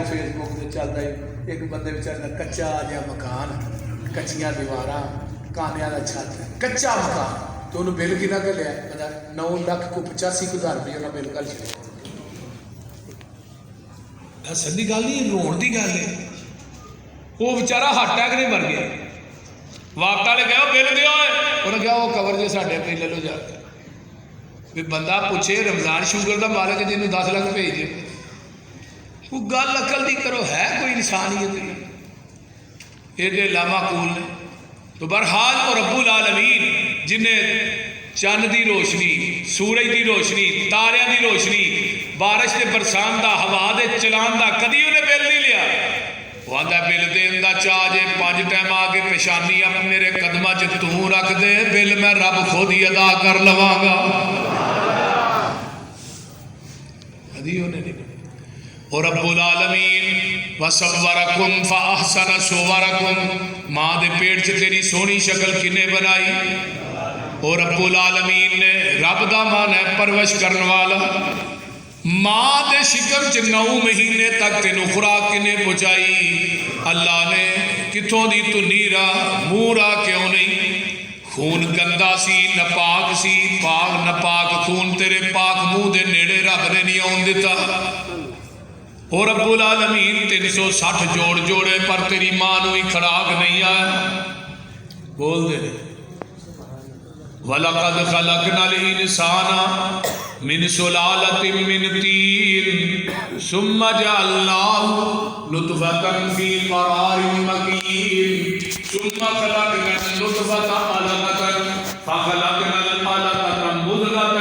کو فیس بک سے چلتا ہے ایک بندے بچارے کا کچا جہا مکان کچیاں دیوار کانیا کا چھت کچا مکان تو انہوں بل کنا کے لیا 9,85,000 روپیے انہیں بل کر چلے سدی گل نہیں روڑ کی گل ہے وہ بچارا ہارٹ اٹیک نہیں مر گیا وقت والے کہ بل دیا انہیں کہا وہ کور جو ساڈے پہ لے لو جا کے بھی بندہ پوچھے رمضان شوگر کا مالک ہے جنہوں 10 لاکھ بھیج دے وہ گل عقل دی کرو ہے کوئی انسانیت ایڈے لامعقول نے تو بہرحال اور رب العالمین جنہیں چند دی روشنی سورج دی روشنی تاریاں دی روشنی بارش دے برسان دا ہوا دے چلان دا کدی انہیں بل نہیں لیا وہ آدھا بل دین دا چاہ جے 5 ٹائم آگے پیشانی اپنے میرے قدمہ چ تو رکھ دے بل میں رب خود ہی ادا کر لواں گا کدی انہیں نہیں اور رب العالمین وَصَوَّرَكُمْ فَأَحْسَنَ صُوَرَكُمْ ماں دے پیٹ سے تیری سونی شکل کنے بنائی اور رب العالمین نے رب دا مان ہے پرورش کرنے والا ماں دے شکم چ 9 مہینے تک تینوں خوراک کنے پہنچائی اللہ نے کتوں دی تو نیرا مورا کیوں نہیں خون گندا سی نپاک سی پاک نپاک خون تیرے پاک منہ دے نیڑے رب نے نہیں آن دیتا اور رب العالمین 360 جوڑ جوڑے پر تیری ماں نو ہی کھڑاک نہیں آیا بول دے وَلَقَدْ خَلَقْنَا الْإِنسَانَ مِنْ سُلَالَةٍ مِّنْ طِينٍ ثُمَّ جَعَلْنَاهُ نُطْفَةً فِي قَرَارٍ مَّكِينٍ ثُمَّ خَلَقْنَا النُّطْفَةَ عَلَقَةً فَخَلَقْنَا الْعَلَقَةَ مُضْغَةً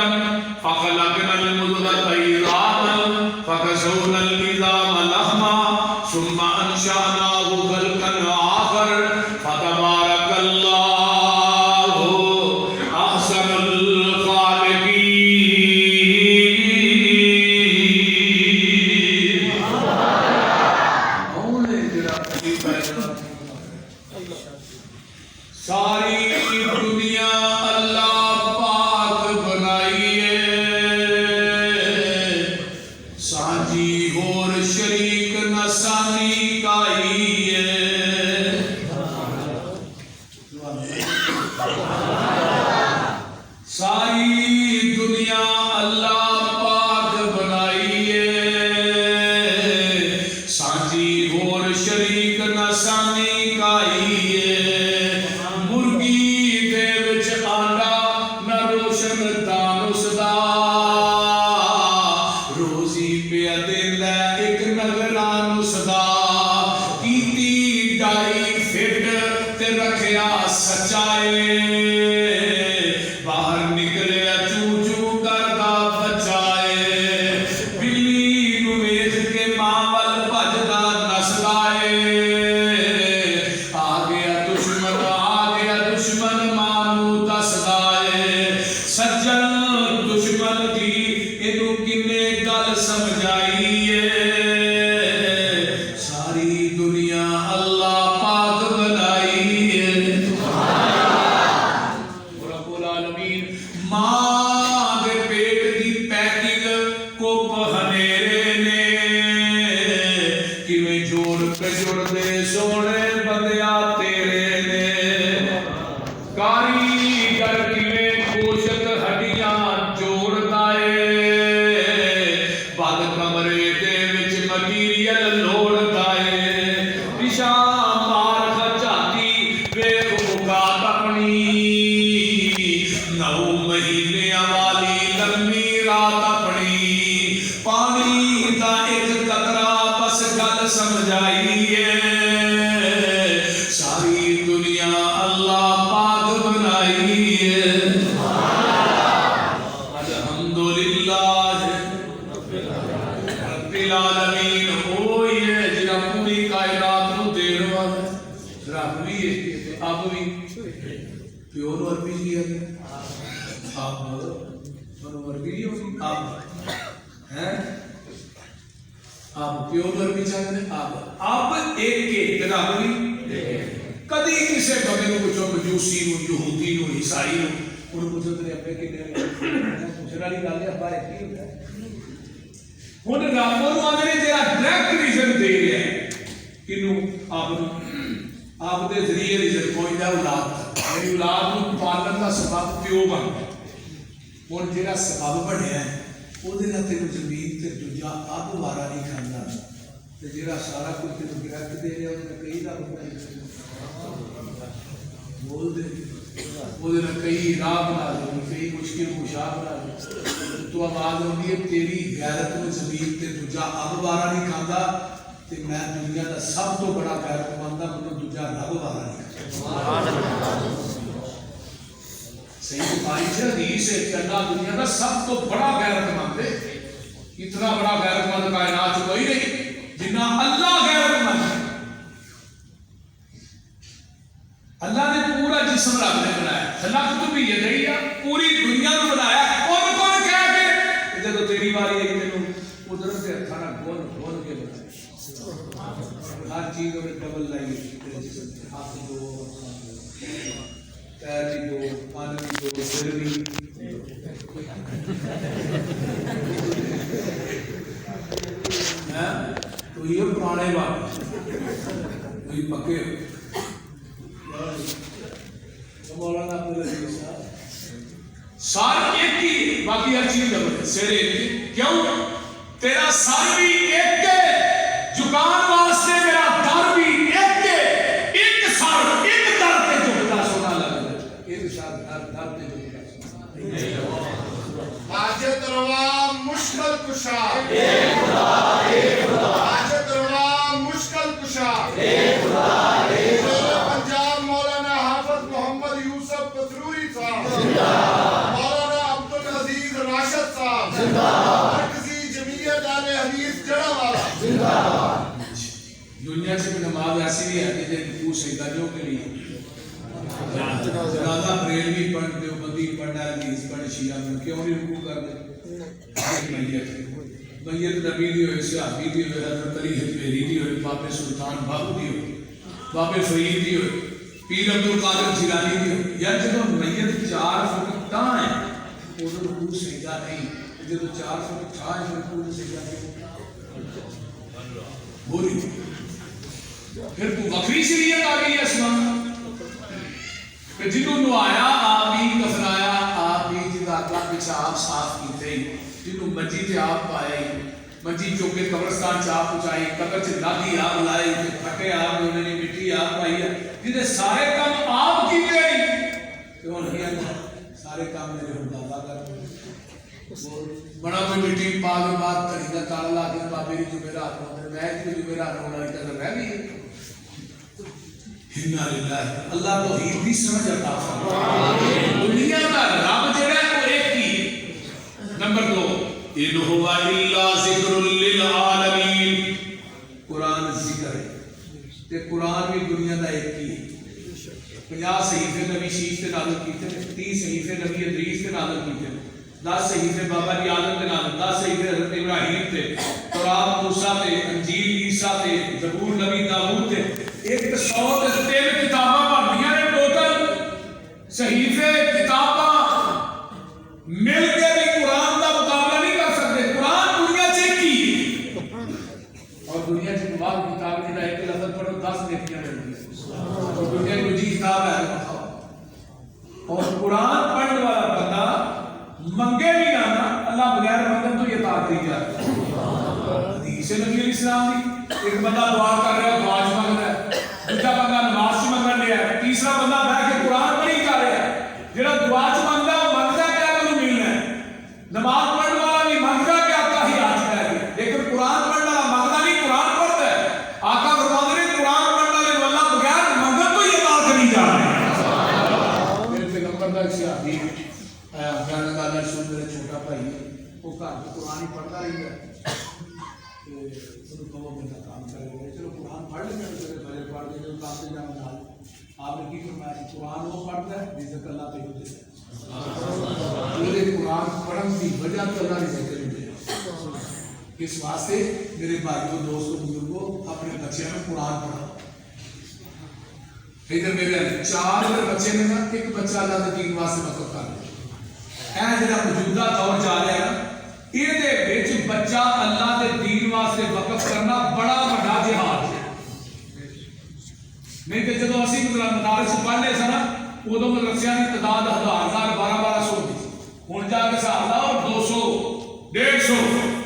فَخَلَقْنَا الْمُضْغَةَ عِظَامًا فَكَسَوْنَا الْعِظَامَ لَحْمًا ثُمَّ أَنشَأْنَاهُ خَلْقًا آخَرَ فَتَبَارَكَ اللَّهُ ساری دنیا اللہ پاک بنائیے سانجی اور شریک نسانی کائیے ساری دنیا اللہ پاک بنائیے سانجی اور شریک نسانی کائیے باہر نکلے چو چو کردا بچائے بلی نو ویکھ کے ماں ول بھجدا نسدائے آ گیا دشمن ماں نو دسدائے سجن دشمن دی اینو کنے گل سمجھائیے ساری دنیا اللہ پاک بنائی ماں دے پیٹ دی پیکنگ کو پہنیرے نے کیویں جوڑ پہ جوڑ دے سونے بندیا تیرے نے کاریگر کیویں گوشت ہڈیاں جوڑ دائے بد کمرے دے وچ مٹیریل لوڑ دائے پشا مار خچاتی ویکھ بکات اپنی 9 مہینے والی لمبی رات اپنی پانی دا ایک قطرہ بس گل سمجھائیے ساری دنیا اللہ پاک بنائیے الحمدللہ رب العالمین ہوئی ہے جنہا پوری کائنات نو دین والا رب بھی ہے اب بھی پیور وربی جی ہے آپ ورگی ہوگی آپ ہیں آپ پیور ورگی چاہتے ہیں آپ ایک کے تنابلی کدی کسے بندے کو پوچھو مجوسی نو یہودی نو عیسائی نو انہوں پوچھو تیرے اپنے کنے پوچھنا نہیں گالے ابا ایک ہی ہوتا ہے ہن رب نو آندے نے تیرا ڈائریکٹ ریزن دے آپ کے ذریعے رزق پہنچتا اولاد تک، میری اولاد کو پالن کا سبب پیو بن گیا۔ ہوں جہاں سبب بنیا ہے وہ تین زمین سے دوجا اب وارا نہیں کھانا، جہاں سارا کچھ تین گرفت دے رہا انہیں کئی رب بول دے وہ کئی راہ بنا دو، کئی مشکل کشا بنا دو، تو آواز آتی ہے تیری غیرت میں زمین تے دوجا اب وارا نہیں کھانا، تے میں دنیا کا سب تو بڑا غیرت مند ہوں، مجھے دوجا رب وارا نہیں کھانا۔ صحیح بھائی حدیث ہے کہ اللہ دنیا کا سب تو بڑا غیرت مند ہے، اتنا بڑا غیرت مند کائنات کوئی نہیں جنہ اللہ غیرت مند ہے۔ اللہ نے پورا جسم رب نے بنایا، خلقت بھی یدیا، پوری دنیا کو بنایا، کون کون کہہ کے جب تیری باری ہے تینوں قدرت کے ہاتھوں نال گون گون کے بنایا، ہر چیز میں ڈبل لائی تیرے جسم سے، ہاتھ دو، پیر بھی دو، کان بھی دو، سر بھی تو یہ پرانے بات کوئی پکے مولانا سار ایک ہی، باقی ہر چیز ڈبل، سر ایک، کیوں؟ تیرا سر بھی ایک ہے، جھکان واسطے میرا در بھی ایک ہے، ایک سر ایک در تے جھکتا سونا لگتا ہے، ایک سر در تے جھکتا سونا۔ حاجت روا مشکل کشا، حاجت روا مشکل کشا، پنجاب مولانا حافظ محمد یوسف پتروری صاحب، مولانا عبدالعزیز راشد صاحب، مرکزی جمعیت اہل حدیث جڑا والا۔ دنیا سے بھی نماز ایسی بھی ہے کہ رکوع سجدوں کے لیے جنازہ بریلوی پڑھ دیوبندی پڑھنا حدیث پڑھ شیعہ میں کیوں نہیں رکوع کر دے؟ میت نبی دی ہوئے، صحابی دی ہوئے، حضرت علی حجویری دی ہوئے، بابے سلطان باہو دی ہوئے، بابے فرید دی ہوئے، پیر عبدالقادر جیلانی دی ہوئے، یا جدو میت 4 فٹ تاں ہے وہ رکوع سجدہ نہیں، جدو 4 فٹ تھا ہے رکوع سجدہ نہیں بولی پھر تو وکری شریعت آ گئی اسمان کہ جنہوں نوایا آپ ہی کفنایا آپ ہی جدا اگلا پیچھا صاف کیتے جنہوں منجی تے آپ پائے منجی چوکے قبرستان چاپ پہنچائی قبر سے لاگی آپ لائے پھٹے آپ انہوں نے مٹی آپ پائی ہے جنہیں سارے کام آپ کیتے کہ وہ نہیں آتا سارے کام میرے ہمدادہ کر بڑا کوئی مٹی پا کے بعد تڑی کا تالا لا کے بابے کی جمعرات ہوتے میں کی جمعرات ہونا کی قدر رہ گئی اللہ توحید بھی سمجھ عطا فرمائے دنیا کا رب جڑا ہے وہ ایک ہی نمبر 2 ان هو الا ذکر للعالمین قرآن ذکر ہے تے قرآن بھی دنیا کا ایک ہی ہے 50 صحیفے نبی شیش تے نازل کیتے 30 صحیفے نبی ادریس تے نازل کیتے 10 صحیفے بابا جی آدم تے نازل 10 صحیفے حضرت ابراہیم تے تورات موسیٰ تے انجیل عیسیٰ تے زبور نبی داؤد تے 103 کتاباں بنیاں نے ٹوٹل صحیفے کتاباں مل کے بھی قرآن کا مقابلہ نہیں کر سکتے قرآن دنیا سے کی اور دنیا سے بعد کتاب کی ایک لفظ پڑھو 10 نیکیاں ملتی ہیں اور دنیا کی دوسری کتاب ہے اور قرآن پڑھنے والا بندہ منگے بھی نہ اللہ بغیر منگن تو یہ طاقت دی جاتی حدیث نبی علیہ السلام دی ایک بندہ دعا کر رہا ہے دعا چ منگ رہا ہے دوسرا بندہ نماز چ منگ رہا ہے تیسرا بندہ بیٹھ کے قرآن پڑھی کر رہا ہے جڑا دعا چ منگدا ہے وہ منگدا کیا کہ ملنا ہے نماز پڑھنے والا بھی منگدا کیا تاہی آج ہے لیکن قرآن پڑھنے والا منگدا نہیں قرآن پڑھتا ہے آقا فرماتے ہیں قرآن پڑھنے والے کو اللہ بغیر منگن تو یہ بات نہیں جا رہا میرے پیغمبر کا صحابی افغان کا رسول میرا چھوٹا بھائی ہے وہ گھر میں قرآن ہی پڑھتا رہتا ہے کام کرے چلو قرآن پڑھ لیں بھلے پڑھ کے جو کام سے جانا ڈال آپ نے کی فرمایا قرآن وہ پڑھتا ہے رزق اللہ پہ ہوتے ہیں پورے قرآن پڑھن کی وجہ تو اللہ رزق ہوتے ہیں اس واسطے میرے بھائیوں دوستوں بزرگوں اپنے بچے میں قرآن پڑھا ادھر میرے 4 بچے نے نا ایک بچہ اللہ کے دین واسطے وقف کر لیا اے جڑا موجودہ دور جا رہا ہے یہ بچہ اللہ کے دین واسطے وقف کرنا بڑا بڑا جہاد ہے ادو مدرسیاں کی تعداد 1000 1200 ہوتی سی، ہوں جا کے حساب لاؤ 200 150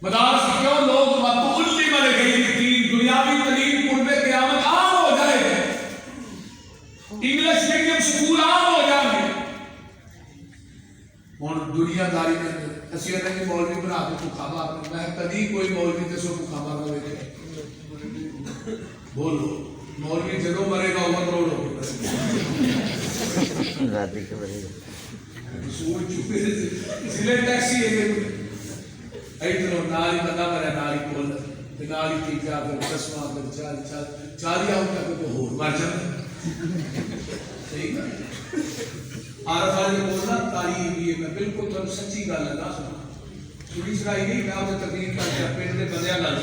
مدارس کیوں لوگ متعلی بنے گئی دین دنیاوی ترین قرب قیامت عام ہو جائے گا، انگلش میڈیم سکول عام ہو جائیں گے. ہوں دنیا داری میں اسی کہ مولوی بنا کے بھوکا مارنا، میں کدی کوئی مولوی دسو بھوکا مارنا ویکھے؟ بولو مولوی جدو مرے گا عمر کروڑ ہو گئی ٹیکسی ہے ادھر نال ہی بندہ مریا نال ہی کول نال ہی تیجا پھر 10واں پھر 40 آؤں تک تو ہور مر جاتا. صحیح نا عارف والے بولنا تاریخ بھی ہے، میں بالکل تھوڑا سچی گل ہے نا سنا تھوڑی سرائی نہیں، میں اسے تقریر کر کے پنڈ کے بندیاں گل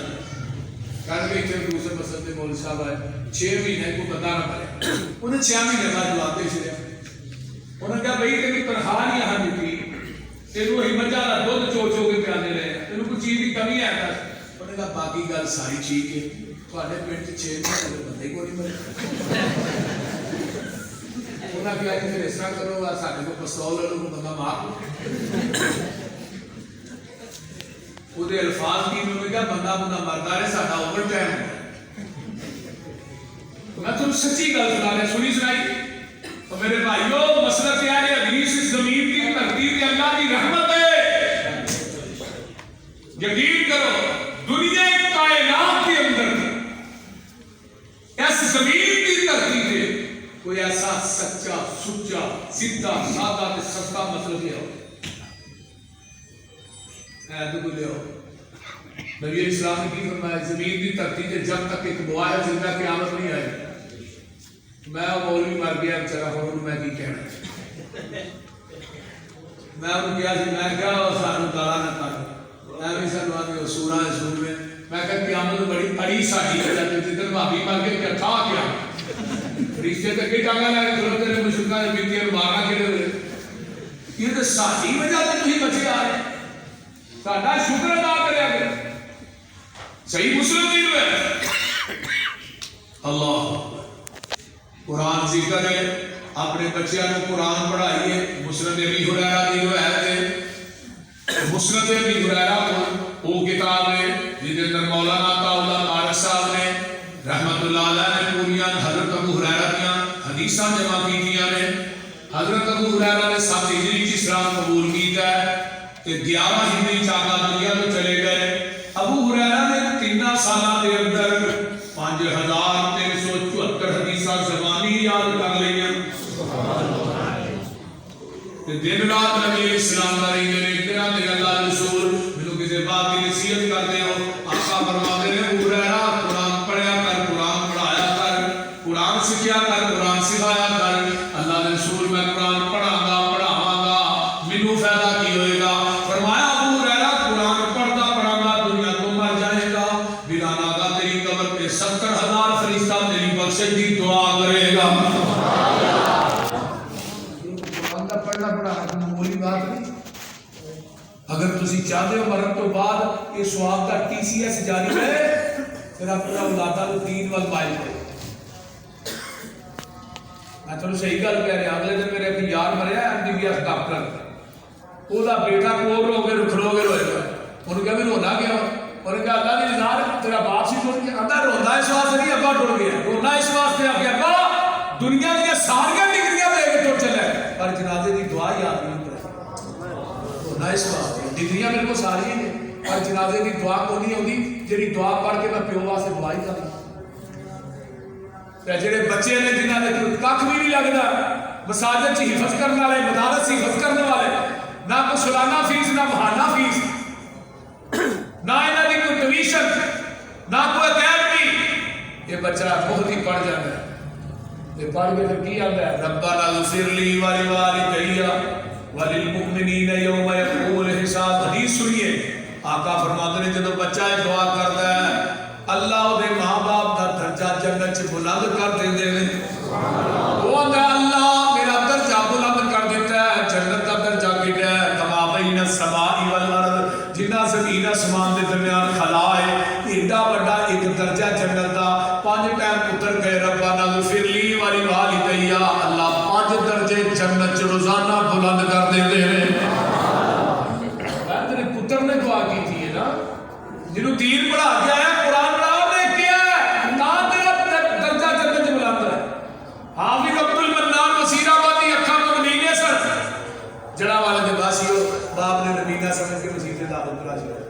کر کے اتنے دوسرے مسجد کے مولوی صاحب آئے 6 مہینے کوئی بندہ نہ مرے، انہیں 6 مہینے بعد جواب دے چڑیا. انہوں نے کہا بھائی تیری تنخواہ نہیں یہاں دیتی، تینوں وہی مجھا کا دودھ چو چو کے پیانے رہے، تینوں کوئی چیز کی کمی ہے؟ انہوں نے کہا باقی گل ساری ٹھیک ہے، تھوڑے پنڈ 6 مہینے بندے کو نہیں مرے. انہوں نے کہا کہ پھر اس طرح کرو سارے کو پستول لے لو بندہ مار لو. وہ الفاظ کی انہوں نے کہا بندہ مرتا رہے ساڈا اوور ٹائم. میں تم سچی گل سنا رہا سنی سنائی تو میرے بھائیو مسلک اہل حدیث اس زمین کی دھرتی پہ اللہ کی رحمت ہے. یقین کرو دنیا کائنات کے اندر اس زمین کی دھرتی پہ کوئی ایسا سچا سچا سیدھا سادہ تے سستا مطلب ہے تو بولے ہو نبی اسلام نے کی فرمایا زمین کی دھرتی پہ جب تک ایک بوائے زندہ قیامت نہیں آئی. میں مولوی مر گیا بیچارہ ہوں میں کی کہنا میں انہوں کیا سی میں کیا سانو گالا نہ کر میں بھی سانو آدمی سورا ہے سور میں کہا قیامت بڑی اڑی ساڑی کر جاتی جدن بھابی مر کے کیا تھا کیا رشتے تک کے ٹانگا لے کے کھلو تیرے مشرکہ نے بیتی ہے مارا کے لئے یہ تو ساڑی وجہ سے تھی بچے آئے ساڑھا شکر ادا کرے آگے صحیح مسلم نہیں ہوئے. اللہ قرآن ذکر ہے اپنے بچیاں کو قرآن پڑھائیے. مسند ابی ہریرہ دی روایت ہے، مسند ابی ہریرہ وہ کتاب ہے جس اندر مولانا عطاءاللہ قاری صاحب نے رحمت اللہ علیہ نے پوریاں حضرت ابو ہریرہ دیاں حدیثاں جمع کیتیاں نے. حضرت ابو ہریرہ نے 7 ہجری کی اسلام قبول کیتا ہے تے 11 ہجری چاکا دنیا میں چلے گئے. ابو ہریرہ نے 3 سالہ دے اندر 5374 حدیثاں زبانی یاد کر لئیاں. دن رات نبی اسلام داری میرے اتنا دے اللہ رسول میں کسی بات کی نصیحت کرتے ہو آقا فرماتے ہیں ابو ہریرہ قرآن پڑھیا کر قرآن پڑھایا کر قرآن سکھیا کر قرآن سکھایا کر. اللہ رسول میں قرآن پڑھاں گا پڑھاواں گا منو فائدہ کی ہوئے گا. فرمایا ابو ہریرہ قرآن پڑھتا پڑھاں گا دنیا تو مر جائے گا بیرانا کا تیری قبر پہ 70,000 فرشتہ تیری بخشش کی دعا کرے گا. پڑھنا پڑھا معمولی بات نہیں. اگر تسی چاہتے ہو مرن تو بعد یہ سواب کا TCS جاری ہے پھر اپنا اولادہ کو دین وال مائل کرے. میں تو صحیح گل کہہ رہا اگلے دن میرے ایک یار مریا MBBS ڈاکٹر اولا بیٹا کول رو کے رکھلو کے روئے گا. انہوں نے کہا میں رونا گیا انہوں نے کہا اللہ نے نظار تیرا باپ سی ٹوٹ گیا اندر رونا اس واسطے نہیں ابا ٹوٹ گیا رونا اس واسطے آپ کے ابا دنیا کے سارے ڈگریاں دے کے ٹوٹ چلے پر جنازے کی دعا یاد نہیں کرے رونا اس واسطے ڈگریاں میرے کو ساری ہیں پر جنازے کی دعا کو نہیں ہوتی جیڑی دعا پڑھ کے میں پیو واسطے دعا ہی کروں. جڑے بچے نے جنہاں دے کھ بھی نہیں لگتا مساجد چ حفظ کرنے والے مدارس حفظ کرنے والے نہ کوئی سالانہ فیس نہ ماہانہ فیس نہ انہاں دی کوئی ٹیوشن نہ کوئی اکیڈمی یہ بچہ بہت ہی پڑھ جاتا ہے یہ پڑھ کے پھر کی آتا ہے ربنا اغفر لی ولوالدی وللمؤمنین یوم یقوم الحساب. حدیث سنیے آقا فرماتے ہیں جب بچہ دعا کرتا ہے اللہ دے ماں باپ دا درجہ جنت چ بلند کر دیندے نے. وہ آندا اللہ میرا درجہ بلند کر دیتا ہے جنت دا درجہ کیتا ہے کما بین السماء والارض جنہ زمین آسمان دے درمیان خلا ہے ایڈا بڑا ایک درجہ جنت دا 5 ٹائم پتر گئے ربنا اغفر لی ولوالدی اللہ بلند کر دے رہے تیرے پتر نے دعا کی تھی ہے نا جنہوں دین پڑھا کے آیا قرآن پڑھا نے کیا ہے نا تیرا درجہ جنت سے بلند ہے حافظ عبد المنان وسیر آبادی اکھا مدینے سر جڑا والے دے باسیو باپ نے نبینہ سمجھ کے مسیح سے دعوت کرا چلا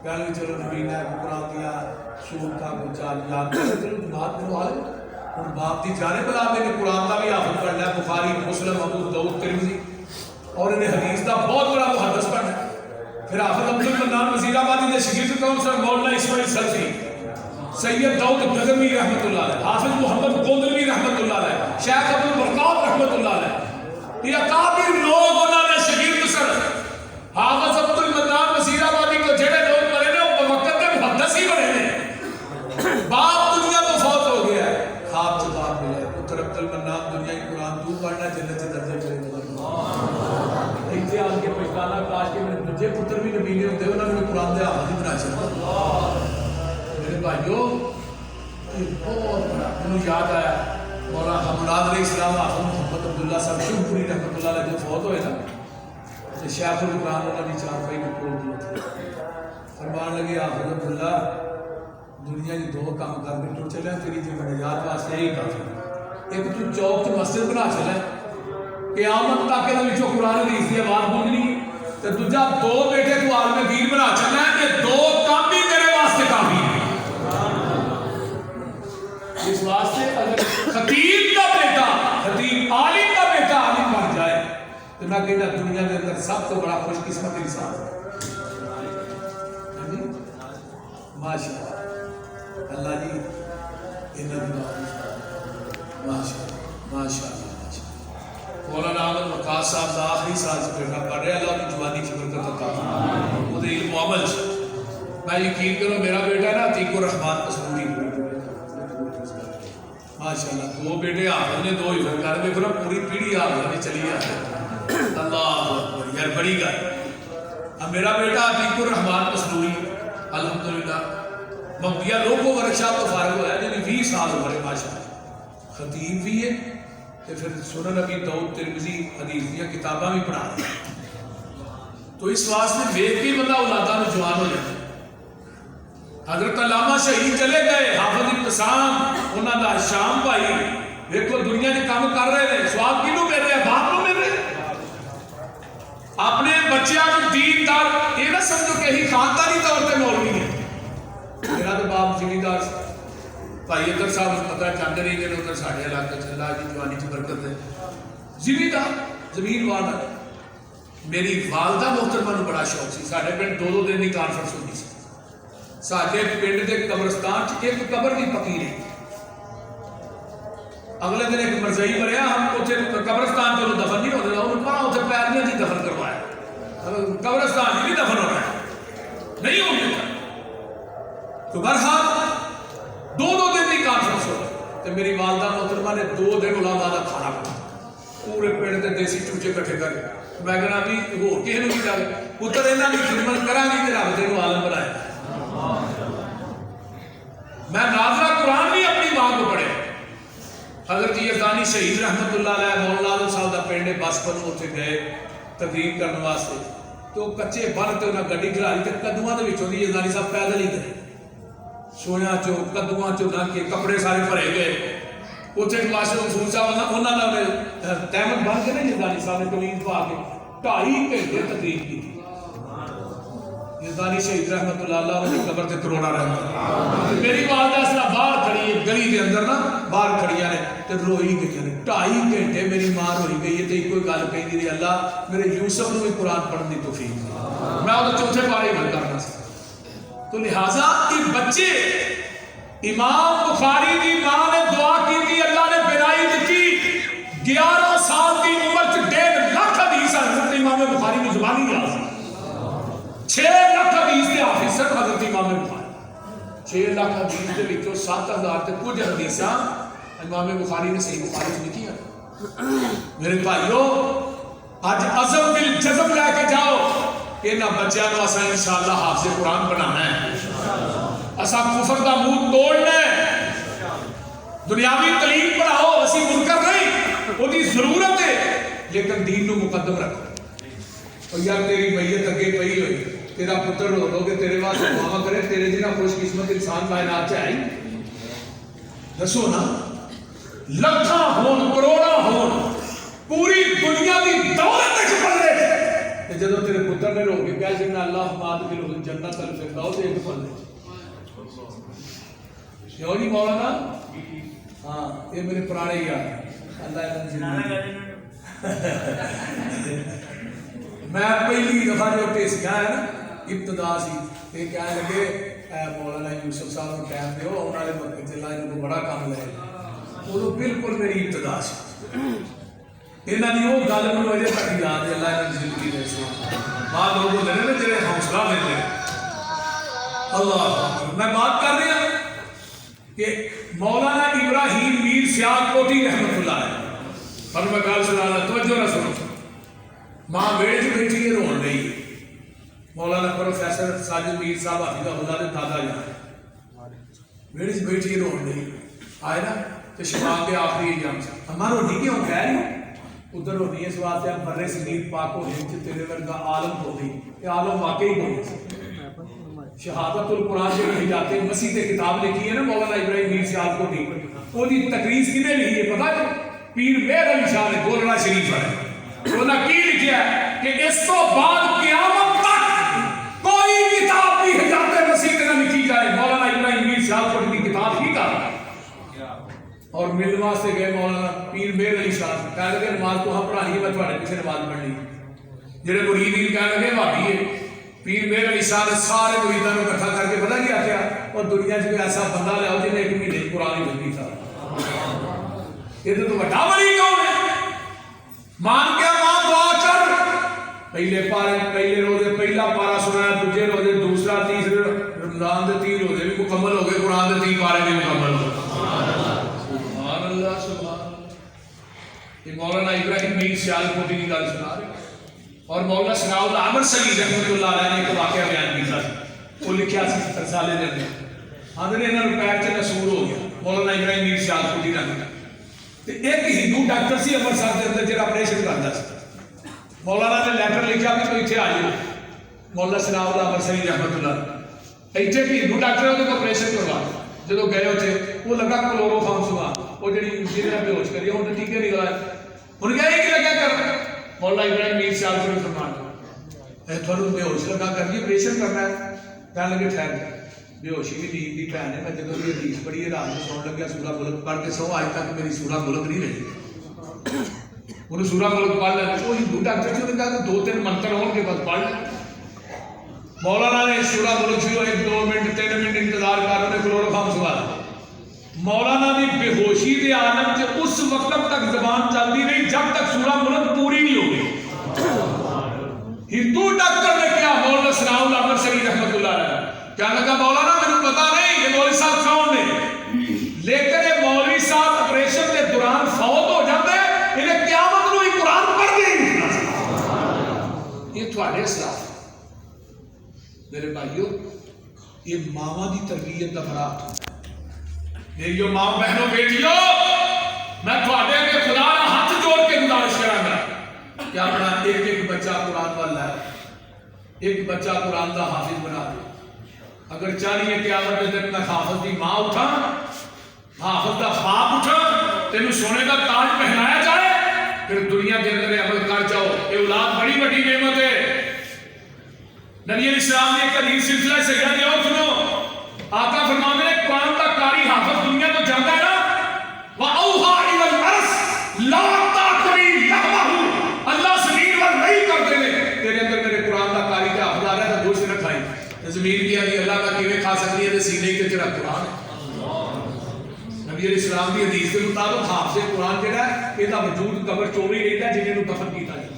کہا کہ چلو نبینہ کو قرآن دیا شور کا کچھ یاد کر چلو جماعت میں آئے اور باپ دی جانے بلا میں نے قرآن کا بھی حافظ پڑھنا ہے بخاری مسلم ابو داؤد ترمذی اور انہیں حدیث کا بہت بڑا محدث پڑھنا ہے پھر حافظ عبد المنان وزیر آبادی نے شگرد کون سر مولانا اسماعیل سلفی سید داؤد غزنوی رحمۃ اللہ علیہ حافظ محمد گوندلوی رحمۃ اللہ علیہ شیخ ابو البرکات رحمۃ اللہ علیہ یہ اکابر لوگ انہوں نے شگرد سر حافظ عبد المنان وزیر آبادی کو جڑے لوگ پڑھے نے وہ وقت کے محدث ہی بڑھے نے باپ دنیا تو فوت ہو گیا ہے خواب سے باپ ملا ہے پتر عبد المنان دنیا کی قرآن تو پڑھنا جنت سے درجہ کرے گا ایتھے آن کے پچھتانا کاش کے میرے دجے پتر بھی نبی نے ہوتے انہوں نے قرآن دے حافظ بنا چاہتا میرے بھائیو بہت بڑا انہوں یاد آیا مولانا حمولاد علیہ السلام حافظ محمد عبداللہ صاحب شمپوری رحمۃ اللہ علیہ جو فوت ہوئے نا تو شیخ القرآن انہوں نے چار پائی میں کھول دیا تھا فرمان لگے حافظ عبداللہ دنیا کی دو کام کر کے ٹوٹ چلے تیری جو منیات واسطے یہی کافی ایک تو چوک سے مسجد بنا چلے قیامت تک کے وچوں قرآن حدیث کی آواز بولنی تے دوجا دو بیٹے تو عالم دین بنا چلنا ہے کہ دو کام بھی تیرے واسطے کافی ہے اس واسطے اگر خطیب کا بیٹا خطیب عالم کا بیٹا عالم بن جائے تو میں کہنا دنیا کے اندر سب تو بڑا خوش قسمت انسان ہے ماشاءاللہ اللہ جی انہاں دی ماشاءاللہ ماشاءاللہ مولانا احمد وقاص صاحب دا آخری سال سے بیٹا پڑھ رہے اللہ کی جوانی کی برکت عطا فرمائے وہ دے علم و عمل میں یقین کروں میرا بیٹا نا عتیق الرحمان قصوری ماشاءاللہ دو بیٹے حافظ نے دو حفظ کر میں کروں پوری پیڑھی حافظ میں چلی آتے اللہ اکبر یار بڑی گل اب میرا بیٹا عتیق الرحمان قصوری الحمدللہ ممبیا لوگوں ورکشاپ تو فارغ ہوا ہے یعنی 20 سال عمر ہے ماشاءاللہ خطیب بھی ہے تو پھر سنن ابی داؤد ترمذی حدیث کی کتاباں بھی پڑھا دیا تو اس واسطے دیکھ کے بندہ اولاداں میں جوان ہو جاتا ہے حضرت علامہ شہید چلے گئے حافظ ابتسام انہاں دا شام بھائی دیکھو دنیا کے کام کر رہے ہیں سواب کینوں مل رہے باپ کو مل رہے اپنے بچیاں کو دین دار یہ نہ سمجھو کہ ہی خاندانی طور پہ مولوی ہے میرا تو باپ زمیندار بھائی ادھر صاحب پتہ چاہتے نہیں کہ ادھر ساڑھے علاقے چلا جی جوانی کی برکت ہے زمیندار زمین والا میری والدہ محترمہ نو بڑا شوق سی ساڑھے پنڈ دو دن کی کانفرنس ہوتی سی ساڑھے پنڈ کے قبرستان ایک قبر بھی پکی نہیں اگلے دن ایک مرزائی مریا ہم قبرستان جو دفن نہیں ہوتا انہوں نے پڑھا اتنے پیریاں جی دفن کروایا قبرستان ہی دفن ہو رہا ہے نہیں ہو گیا تو برحال دو دن کی کانفرنس ہو تو میری والدہ محترمہ نے 2 دن علماء کا کھانا بنا پورے پنڈ کے دیسی چوچے کٹھے کر کے میں کہنا بھی ہو کسی نے کی کر پتر یہاں کی خدمت کرا گی کہ رب تینوں عالم بنایا میں ناظرہ قرآن بھی اپنی ماں کو پڑھے حضرت یزدانی شہید رحمت اللہ علیہ مولانا عالم صاحب دا پنڈ بس پر اتنے گئے تقریر کرنے واسطے تو کچے بن تے انہیں گڈی چلا لی کدواں دے وچوں دی یزدانی صاحب پیدل ہی گئے سویا چو کدواں چو نہ کے کپڑے سارے بھرے گئے اتنے ماشاء رسول صاحب انہوں نے تحمد بن کے نا یزدانی صاحب نے قمیض پا کے 2.5 گھنٹے تقریر کی تھی یزدانی شہید رحمت اللہ علیہ کی قبر تے کروڑا رحمت میری والدہ اس طرح باہر کھڑی ہے گلی کے اندر نا باہر کھڑیاں نے تے روئی گئی نے 2.5 گھنٹے میری ماں روئی گئی ہے تے کوئی گل کہی نہیں اللہ میرے یوسف نے بھی قرآن پڑھنے کی توفیق میں وہ چوتھے پارے گل کرنا سی تو لہٰذا یہ بچے امام بخاری کی ماں نے دعا کی تھی اللہ نے بنائی دیتی 11 سال کی عمر 1.5 لاکھ حدیث حضرت امام بخاری کی زبانی یاد 6 لاکھ حدیث کے حافظ صرف حضرت امام بخاری 6 لاکھ حدیث کے وچوں 7000 تے کچھ حدیثاں امام بخاری نے صحیح بخاری میں لکھی ہیں میرے بھائیو آج عزم دل جذب لے کے جاؤ کہ نہ بچیاں کو اسا انشاءاللہ حافظ قرآن بنانا ہے اسا کفر دا منہ توڑنا ہے دنیاوی تعلیم پڑھاؤ اسی منکر نہیں وہ دی ضرورت ہے لیکن دین نو مقدم رکھو. اور یار تیری میت اگے پئی ہوئی, تیرا پتر رو لو کہ تیرے واسطے دعا کرے, تیرے جنہ خوش قسمت انسان کائنات چ آئی دسو نا. لکھاں ہون کروڑاں ہون پوری دنیا کی دولت وچ پلے تے جدوں تیرے پتر نے رو کے کہا جنا اللہ ماد دل جنت الفردوس ایک پلے کیوں نہیں مولانا. ہاں یہ میرے پرانے یار اللہ میں پہلی دفعہ جو ٹیسیا ہے نا ابتدا سی یہ کہنے لگے مولانا یوسف صاحب کو ٹائم دیو آنے والے وقت اللہ ان کو بڑا کام لے وہ بالکل میری ابتدا سی. یہاں کی وہ گل مجھے اجے تک یاد ہے. اللہ نے زندگی دے سے بعد لوگ ہوتے ہیں نا جڑے حوصلہ دیتے ہیں. اللہ میں بات کر رہا کہ مولانا ابراہیم میر سیال کوٹی رحمت اللہ ہے پر میں گل سنا توجہ نہ سنو. ماں بیڑے چ بیٹھی ہے رون رہی ہے. مولانا پروفیسر ساجد میر صاحب حفظہ اللہ دے دادا جان بیڑے چ بیٹھی ہے رون رہی آئے نا تو شباب کے آخری ایام سے ہمارا رونی کیوں کہہ رہی ادھر رونی اس واسطے ہم برے صغیر پاک و ہند تیرے ورگا عالم ہو گئی. یہ عالم واقعی ہو گئی. شہادت القرآن جو کہی جاتے ہیں مسیح نے کتاب لکھی ہے نا مولانا ابراہیم میر سیال کوٹی وہ دی تقریر کنے لکھی ہے پتہ ہے پیر مہر علی شاہ نے گولڑا شریف ہے. انہوں نے کی لکھا ہے کہ اس تو بعد قیامت تک کوئی کتاب بھی حضرت مسیح نے نہ لکھی جائے. مولانا ابراہیم میر سیال کوٹی کی کتاب ہی کا اور ملنے واسطے گئے مولانا پیر مہر علی شاہ سے کہہ لگے نماز تو ہم پڑھانی ہے میں تھوڑے پیچھے نماز پڑھنی. جڑے مرید کہنے لگے بھابی ہے پیر مہر علی شاہ نے سارے مریداں کو اکٹھا کر کے پتہ کیا کیا اور دنیا چ کوئی ایسا بندہ لے آؤ جنہیں ایک مہینے قرآن ہی تھا. یہ تو بڑا ولی کون ہے مان کے ماں دعا کر پہلے پارے پہلے روزے پہلا پارا سنایا دوسرے روزے دوسرا تیسرے رمضان دے 3 روزے بھی مکمل ہو گئے قرآن دے 3 پارے بھی مکمل ہو گئے. سبحان اللہ سبحان اللہ. یہ مولانا ابراہیم میر سیال کوٹی کی گل سنا رہے اور مولانا ثناء اللہ عامر سعید رحمۃ اللہ علیہ نے ایک واقعہ بیان کیا وہ لکھا سی رسالے دے اندر آدھے انہاں نوں پیر چ نسور ہو گیا مولانا ابراہیم میر سیال کوٹی رحمۃ تے ایک ہندو ڈاکٹر سی امرتسر دے اندر جڑا آپریشن کردا سی. مولانا نے لیٹر لکھا کہ تو ایتھے آ جاؤ. مولانا ثناء اللہ عامر سعید رحمۃ اللہ ایتھے کہ ہندو ڈاکٹر ہے تو آپریشن کروا جدو گئے اتنے وہ لگا کلورو فارم سوا وہ جی جنہیں بے ہوش کری انہیں ٹیکے نہیں لگائے انہیں کہا یہ لگا کر مولانا ابراہیم میر سیال کوٹی فرمان تھوڑا بے ہوش لگا کر کے آپریشن کرنا ہے. کہنے لگے ٹھہر بے ہوشی بھی نیند کی بہن ہے میں جب یہ حدیث پڑھی ہے رات میں سون لگیا سورہ ملک پڑھ کے سو آج تک میری سورہ ملک نہیں رہی. انہیں سورہ ملک پڑھ لیا وہ ہندو ڈاکٹر سے انہوں نے کہا 2-3 منتر ہون کے بعد پڑھ لیا. مولانا نے سورہ ملک شروع 1-2 منٹ 3 منٹ انتظار کر انہیں کلورو فارم سوا مولانا نے بے ہوشی کے عالم سے اس وقت تک زبان چلتی رہی جب تک سورہ ملک پوری نہیں ہو گئی. ہندو ڈاکٹر نے کیا مولانا ثناء اللہ عامر سعید رحمۃ اللہ علیہ کیا لگا مولانا مجھے پتا نہیں یہ مولوی صاحب کون نے لیکن یہ مولوی صاحب آپریشن کے دوران فوت ہو جاتے انہیں قیامت نو ہی قرآن پڑھ دیں. یہ تھوڑے اسلاف میرے بھائیو یہ ماما دی تربیت کا مراد میری ماں بہنوں بیٹیوں میں تھوڑے کے خدا نہ ہاتھ جوڑ کے گزارش کراں گا کہ اپنا ایک بچہ قرآن والا ہے ایک بچہ قرآن کا حافظ بنا دے. اگر چاہیے قیامت کے دن میں حافظ کی ماں اٹھا حافظ کا باپ اٹھا تینوں سونے کا تاج پہنایا جائے پھر دنیا کے اندر عمل کر جاؤ. یہ اولاد بڑی بڑی نعمت ہے. نبی علیہ السلام نے ایک حدیث سلسلہ سے کہا اور سنو آقا فرماتے ہیں قرآن کا قاری حافظ دنیا تو جانتا ہے نا وَأَوْحَى إِلَى الْأَرْضِ لَا تَأْكُلِي لَحْمَهُ اللہ زمین پر نہیں کرتے ہیں تیرے اندر میرے قرآن کا قاری کا حافظ آ رہا ہے تو گوشت نہ کھائی زمین کی آگی اللہ کا کیویں کھا سکتی ہے سینے کے تیرا قرآن ہے. نبی علیہ السلام کی حدیث کے مطابق حافظ قرآن جڑا ہے یہ وجود قبر چوری رہتا ہے جنہیں دفن کیتا جائے.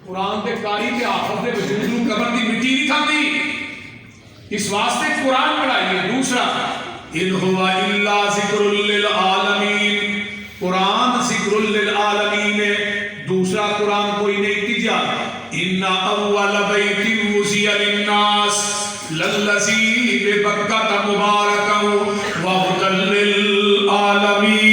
قرآن کے قاری کے حافظ کے وجود کو قبر کی مٹی نہیں کھاتی اس واسطے قرآن پڑھائیے. دوسرا ان ہوا الا ذکر للعالمین قرآن ذکر للعالمین ہے. دوسرا قرآن کوئی نہیں. تیجا ان اول بیت وضع للناس للذی ببکۃ مبارکا وہدی للعالمین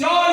4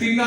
3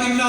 3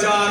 4,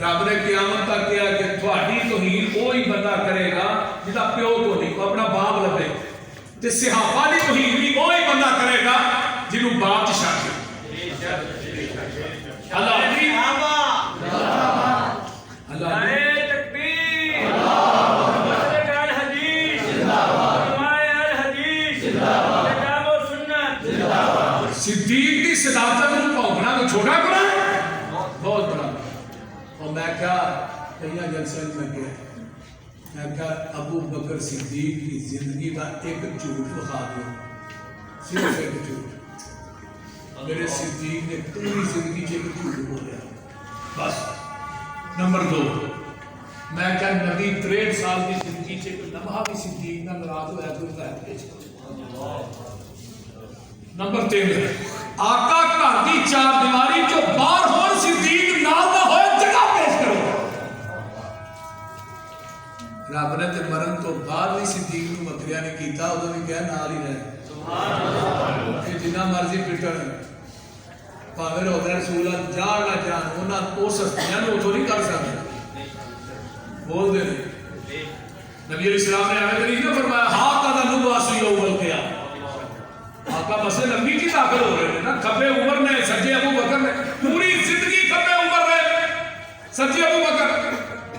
رب نے قیامت تک کیا کہ تھوڑی توہین وہی بندہ کرے گا جہاں پیو کو نہیں اپنا باپ لبے تے صحابہ دی توہین بھی وہی بندہ کرے گا جنہوں باپ چ شک اللہ دی اللہ صدیق کی صداقت کو پھونکنا تو چھوٹا گناہ ہے بہت بڑا. اور میں کیا کئی جلسے میں گیا میں کہا ابو بکر صدیق کی زندگی کا ایک جھوٹ بخا دو صرف ایک جھوٹ. میرے صدیق نے پوری زندگی سے ایک جھوٹ بولیا بس. نمبر 2 میں کہا نبی 63 سال کی زندگی سے کوئی لمحہ بھی صدیق نہ ناراض ہوا کوئی غیر پیش. نمبر 3 آقا گھر کی 4 دیواری جو باہر ہون صدیق نال نہ ہوئے جگہ پیش کرو. رب نے تے مرن تو بعد بھی صدیق نو مکریا نے کیتا ادو بھی کہا نال ہی رہے کہ جنہ مرضی پٹن پاوے روزہ رسول اللہ جان نہ جان انہاں اس ہستیاں نو اتوں نہیں کر سکتے بول دے نبی علیہ السلام نے آئے نہیں فرمایا ہاں قد نبعث یوم القیامہ. آقا مسئلے نبی کی داخل ہو رہے ہیں نا. کھبے عمر نے سجے ابو بکر نے پوری زندگی کھبے عمر نے سجے ابو بکر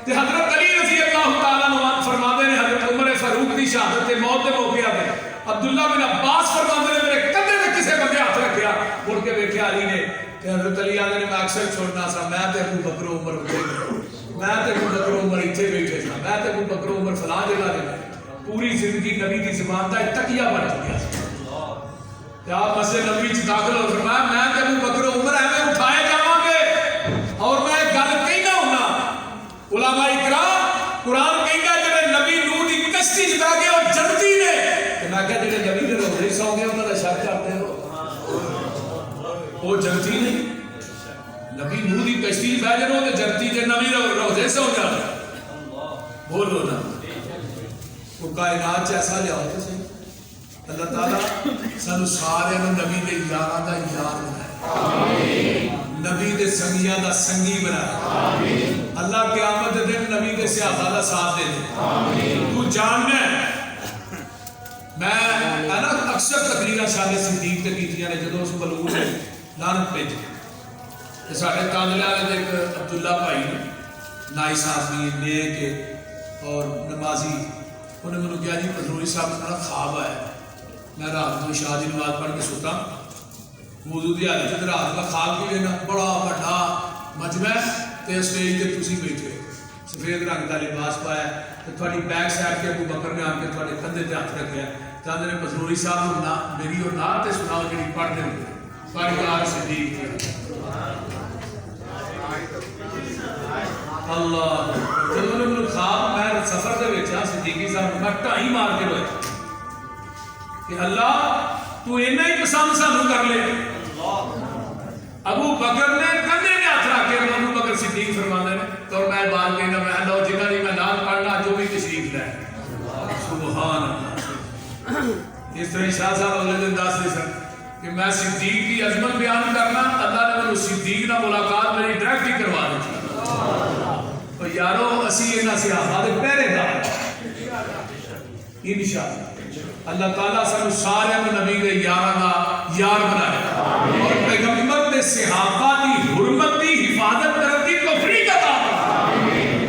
تے حضرت علی رضی اللہ تعالیٰ عنہ فرماتے ہیں حضرت عمر فاروق دی شہادت موت دے موقع پہ عبداللہ بن عباس فرماتے ہیں میرے کندھے تے کسے بندے ہاتھ رکھیا مڑ کے ویکھیا علی نے کہ حضرت علی آندے نے میں اکثر چھوڑنا سا میں تے ابو بکر عمر میں تے ابو بکر عمر ایتھے بیٹھے سا میں تے ابو بکر عمر فلاں جگہ دے پوری زندگی نبی دی زبان دا تکیہ بن چکیا. آپ مسجد نبی چ داخل ہو فرمایا میں تے ابو بکر عمر ایویں اٹھائے جاواں گے. اور میں گل کہنا ہونا علماء کرام قرآن کہندا جڑے نبی نوح دی کشتی چ بہ گئے اور جنتی نے تے میں کہ جڑے نبی دے روزے سو گئے انہاں دا شک کرتے ہو وہ جنتی نہیں. نبی نوح دی کشتی چ بہ جاؤ تے جنتی تے نبی روزے سو جان بولو نا وہ کائنات چ ایسا لیا تو صحیح. اللہ تعالیٰ سانو سارے نبی دے یاراں دا یار بنائے نبی دے سنگیاں دا سنگی بنائے. اللہ قیامت دے دن نبی دے صحابہ دا ساتھ دے دے. تو جاننا میں نا اکثر تقریرا شان صدیق تے کیتیاں نے جدوں اس بلوغ نے لعنت بھیجی تے ساڈے کانجلے والے دے ایک عبداللہ بھائی نائی صاحب نیک اور نمازی انہوں نے مجھے کہا جی پتروئی صاحب میرا خواب آیا میں رات کو عشاء دی نماز پڑھ کے سوتا وضو دی حالت تے رات کا خواب کی لینا بڑا بڑا مجمع تے اسٹیج تے تسی بیٹھے سفید رنگ دا لباس پایا تے تھوڑی بیک سائڈ تے ابو بکر نے آ کے تھوڑے کندھے تے ہاتھ رکھیا چاہتے نے پتروئی صاحب نو میری اور نعت تے سناؤ جڑی پڑھ دے ساری یار صدیق اللہ جدوں نے مینوں خواب میں سفر دے وچ صدیقی صاحب میں ٹائی مار کے رویا کہ اللہ تو اینا ہی پسند سانو کر لے. ابو بکر نے کندھے نے ہاتھ رکھ کے ابو بکر صدیق فرماندے نے تو میں بات کہنا میں لو جنہ دی میں نام پڑھنا جو بھی تشریف لے سبحان اللہ. اس طرح شاہ صاحب اگلے دن دس دے سن کہ میں صدیق کی عظمت بیان کرنا اللہ نے مجھے صدیق نہ ملاقات میری ڈائریکٹ ہی کروا دی. اور یارو اسی انہاں صحابہ دے پہرے دار انشاءاللہ اللہ تعالیٰ سانو سارے نبی دے یاراں دا یار بنائے اور پیغمبر دے صحابہ دی حرمت دی حفاظت کرن دی توفیق عطا فرمائے.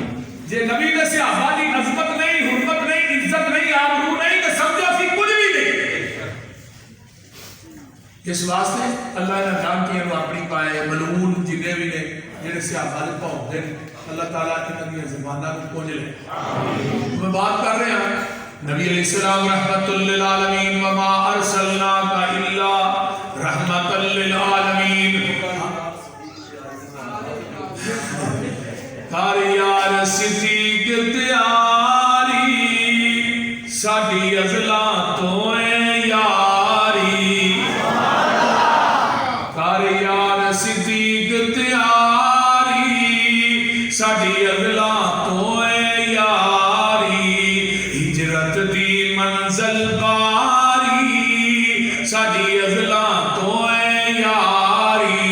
جے نبی دے صحابہ دی عظمت نہیں حرمت نہیں عزت نہیں آبرو نہیں تے سمجھو اسی کچھ بھی نہیں. اس واسطے اللہ نے جان کی انو اپنی پائے ملعون جنے بھی نے جڑے صحابہ دے پاؤندے اللہ تعالیٰ انہاں دی زباناں کو پونج لے. میں بات کر رہے ہیں نبی علیہ السلام رحمت للعالمین وما ارسلناک الا رحمت للعالمین. کار یار صدیق تیاری ساڈی ازلاں تو یاری. کار یار صدیق تیاری ساڈی ازلاں تو منزل باری ساڈی ازلاں تو یاری.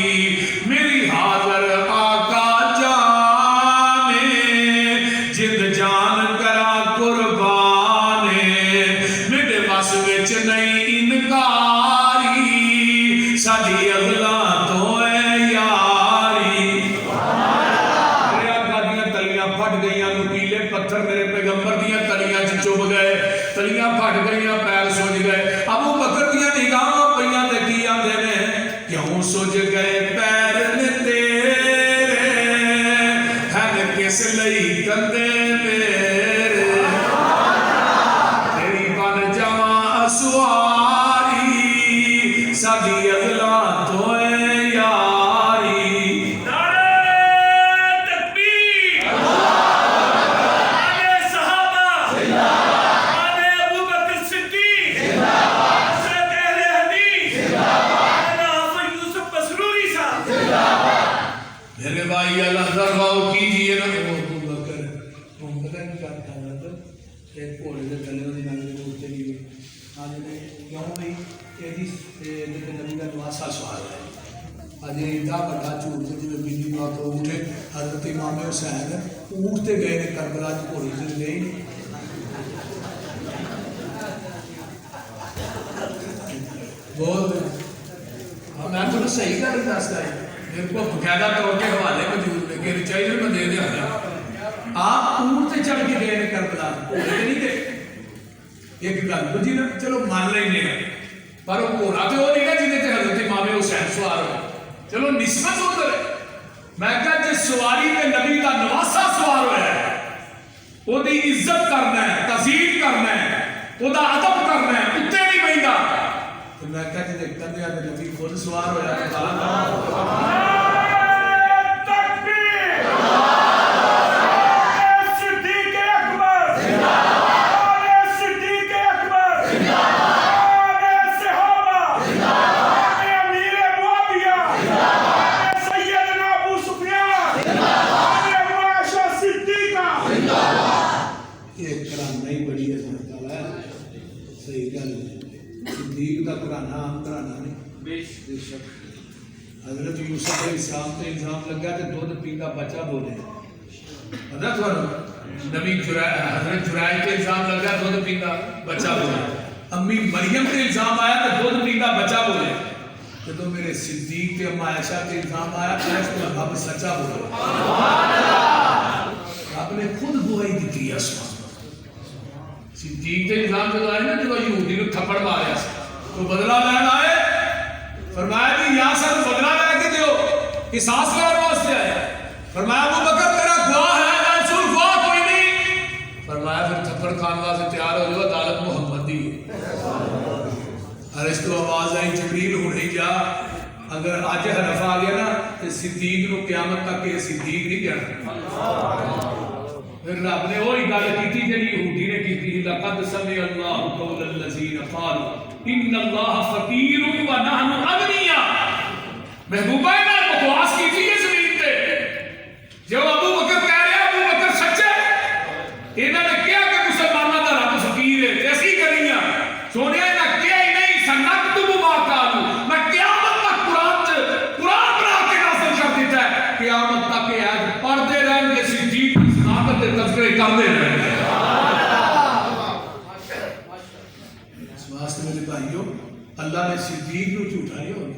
میری حاضر آقا جان تلیاں پھٹ گئیاں پیر سج گئے ابو بکر دیاں نگاہاں پئیاں تے کی آندے نے کیوں سج گئے پیر نے تیرے ہن کس لئی کندے میرے تیری بن جاواں سواری ساڈی اگلا تو حضرت امام حسین اونٹ تے گئے نے کربلا چ گھوڑی چ گئے بہت میں تمہیں صحیح گل دستا ہے میرے کو باقاعدہ طور کے حوالے موجود نے کہ چاہیے میں دے دیا آپ اونٹ تے چڑھ کے گئے نے کربلا گھوڑے نہیں گئے ایک گل دوجی نا چلو مان لینے پر وہ گھوڑا تو وہ نہیں نا جنہیں حضرت امام حسین سوار ہوئے چلو نسبت ادھر ہے میں کہا جس سواری میں نبی کا نواسا سوار ہوا ہے وہ دی عزت کرنا ہے تعظیم کرنا ہے وہ دا ادب کرنا ہے اتنے نہیں بہندا تو میں کہا جی کندھے تے نبی خود سوار ہوا ہے حضرت یوسف علیہ السلام تے الزام لگا تے دودھ پیندا بچہ بولے حضرت نبی حضرت جرائم تے الزام لگا دودھ پیندا بچہ بولے امی مریم تے الزام آیا تے دودھ پیندا بچہ بولے جدوں میرے صدیق تے اما عائشہ تے الزام آیا تے اس کو رب سچا بولے سبحان اللہ رب نے خود گواہی دی اسمان صدیق تے الزام جو آئے نا جو یہودی نو تھپڑ ماریا تو بدلہ لینا آئے فرمایا کہ یا سر بدلہ لے کے دیو قصاص کرنے واسطے آئے فرمایا ابو بکر تیرا گواہ ہے یا رسول گواہ کوئی نہیں فرمایا پھر تھپڑ کھان واسطے تیار ہو جو عدالت محمدی ارسطو آواز آئی جبریل ہونے جا اگر آج حرف آ گیا نا تو صدیق نو قیامت تک یہ صدیق نہیں جانا پھر رب نے وہی گل کی جڑی یہودی نے کی لقد سمع اللہ قول الذین قالوا ان اللہ فقیر و نحن اغنیاء محبوبہ نے بکواس کی تھی یہ زمین پہ جو ابو بکر کہہ رہے ابو بکر سچے انہوں نے کیا کہ مسلمانوں کا رب فقیر ہے ایسی کریاں سونے نہ کیا ہی نہیں سنکتب ما قالوا میں قیامت تک قرآن بنا کے نازل کر دیتا ہے قیامت تک یہ آیت پڑھتے رہیں گے صدیق کی صداقت کے تذکرے کرتے رہیں گے بھائیو اللہ نے صدیق نو جھوٹا نہیں ہوگا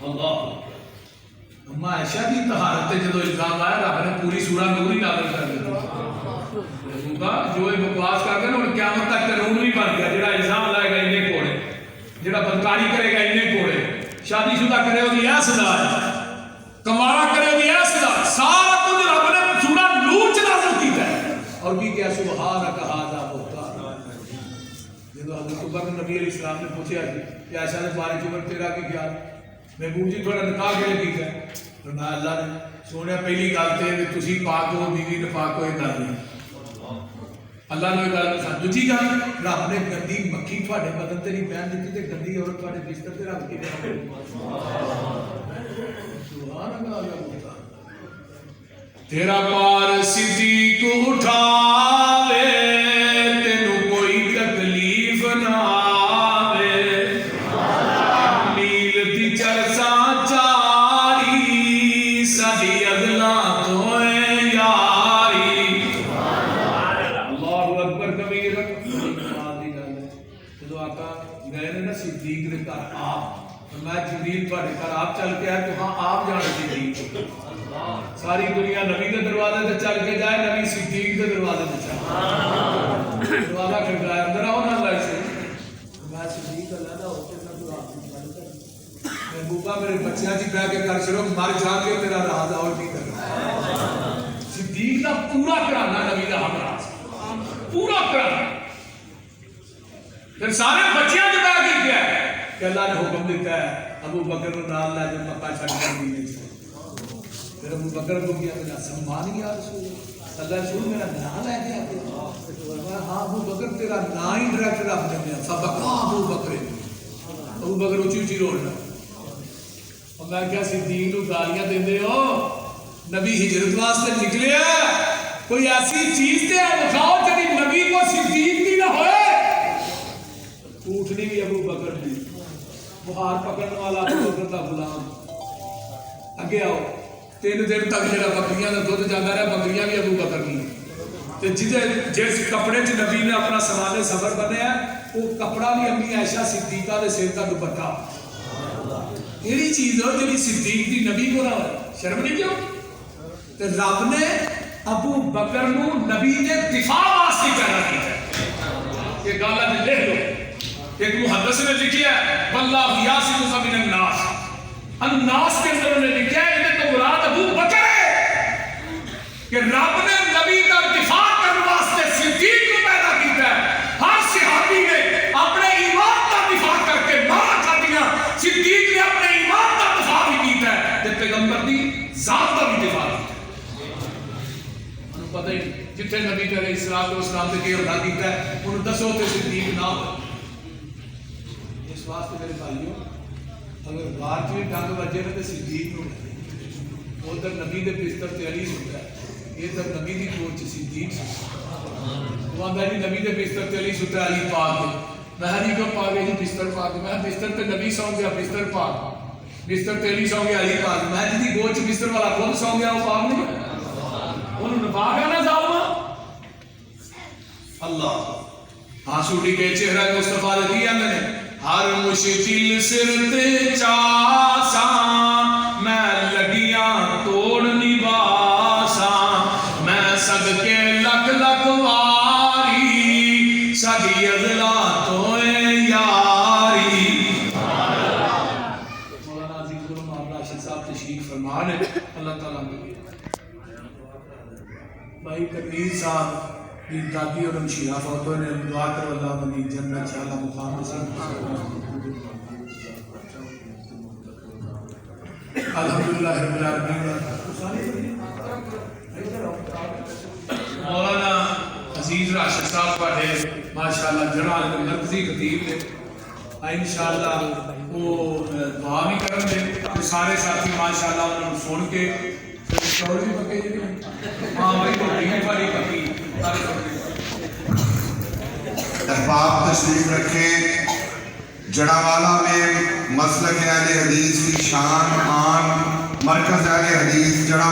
اللہ اما عائشہ کی طہارت تے جدو الزام آیا رب نے پوری سورہ نور ہی نازل کر دی جو یہ بکواس کرتے ہیں انہیں قیامت تک قانون بھی بن گیا جڑا الزام لائے گا انہیں کوڑے جڑا بدکاری کرے گا انہیں کوڑے شادی شدہ کرے وہ یہ سزا ہے کمارا کرے وہ یہ سزا سارا کچھ رب نے سورہ نور چ نازل کیتا ہے اور بھی کیا سبحانک ھذا حضرت عمر نبی علیہ السلام نے پوچھا کہ عائشہ نے بارے عمر تیرا کی کیا محبوب جی تھوڑا نکاح کے لیے کیا فرمایا اللہ نے سونے پہلی گل تے تسی پاک ہو بیوی نے پاک ہو گل نہیں اللہ نے گل نہیں دوجی گل رب نے گندی مکھی تھوڑے بدن تے نہیں پہن دیتی تے گندی عورت تھوڑے بستر تے رکھ کے سبحان اللہ تیرا پار صدیق اٹھاوے جبریل تھوڑے گھر آپ چل کے آئے تو ہاں آپ جانے صدیق ساری دنیا نبی کے دروازے سے چل کے جائے نبی صدیق کے دروازے سے چل دروازہ کھڑکایا اندر آؤ نہ لائے سے میں صدیق اللہ دا ہو کے نہ دعا میں بوبا میرے بچیاں جی بہ کے کر چلو مر جا کے تیرا راز اور نہیں کرنا صدیق کا پورا کرانا نبی کا ہمراہ پورا کرانا پھر سارے بچیاں جو بہ کے کیا ہے کہ اللہ نے حکم دیتا ہے ابو بکر کو نال لے جب مکہ چھڑ کر دینے سے پھر ابو بکر کو کیا میرا سلمان یا رسول اللہ رسول میرا نام لے کے آتے ہاں ابو بکر تیرا نام ہی ڈائریکٹ رکھ دیں سبقہ ابو بکر اچھی اچھی روڑنا اور میں کیا صدیق کو گالیاں دے دے ہو نبی ہجرت واسطے نکلے کوئی ایسی چیز تے بتاؤ جب نبی کو صدیق بھی نہ ہوئے اٹھنی بھی ابو بکر دی بخار پکڑنے والا ابو بکر دا غلام اگے آؤ 3 دن تک جڑا بکریاں دا دودھ جاتا رہا بکریاں بھی ابو بکر کی تے جس کپڑے چ نبی نے اپنا سامان سفر بنیا وہ کپڑا بھی امی عائشہ صدیقہ دے سر کا دوپٹہ ایڑی چیز ہو جڑی صدیق دی نبی کو نہ ہوئے شرم نہیں کیوں تے رب نے ابو بکر نو نبی دے دفاع واسطے پیدا کیتا یہ گل ہے لکھ لو ایک محدث نے لکھیا ہے واللہ یاسمک من الناس الناس کے اندر نے لکھا ہے یہ تو مراد ابو بکر ہے کہ رب نے نبی کا دفاع کرنے واسطے صدیق کو پیدا کیتا ہے ہر صحابی نے اپنے ایمان کا دفاع کر کے مارا کھادیاں صدیق نے اپنے ایمان کا دفاع بھی کیتا ہے تے پیغمبر دی ذات کا بھی دفاع کیتا ہے پتہ ہی جتنے نبی علیہ السلام نے کہ ہوتا کیتا ہے انہوں دسو تے صدیق نہ ہو اس واسطے میرے بھائیوں اگر بار چوی ڈنگ بجے نا تو صدیق نو ادھر نبی دے بستر تے علی سنتا ہے ادھر نبی دی کوچ صدیق سنتا وہ آندا جی نبی دے بستر تے علی سنتا علی پاک میں ہری کو پا گیا جی بستر پاک میں بستر تے نبی سو گیا بستر پاک بستر تے علی سو گیا علی پاک میں جی گوچ بستر والا خود سو گیا وہ پاک نہیں انہوں نے پاک ہے نا ظالما اللہ آنسوڑی کے چہرہ مصطفیٰ لگی اندر نے ہر مشکل سر تے چاساں میں لگیاں توڑ نباساں میں صدقے لکھ لکھ واری ساڈی اضلا توئے یاری مولانا عزیز الرحمان راشد صاحب تشریف فرما ہے اللہ تعالیٰ بھائی تقریر صاحب کی دادی اور ہمشیرہ فوتوں نے دعا کرو اللہ بنی جنت شاءاللہ مقام حسین الحمدللہ رب العالمین مولانا عزیز راشد صاحب پڑھے ماشاءاللہ جنرال میں مرکزی خطیب نے انشاءاللہ وہ دعا بھی کرن دے سارے ساتھی ماشاءاللہ انہوں سن کے شور بھی پکے جی ہاں بھائی روٹی بھی بڑی پکی احباب تشریف رکھیں جڑاوالا میں مسلک اہل حدیث کی شان آن مرکز اہل حدیث جڑاوالا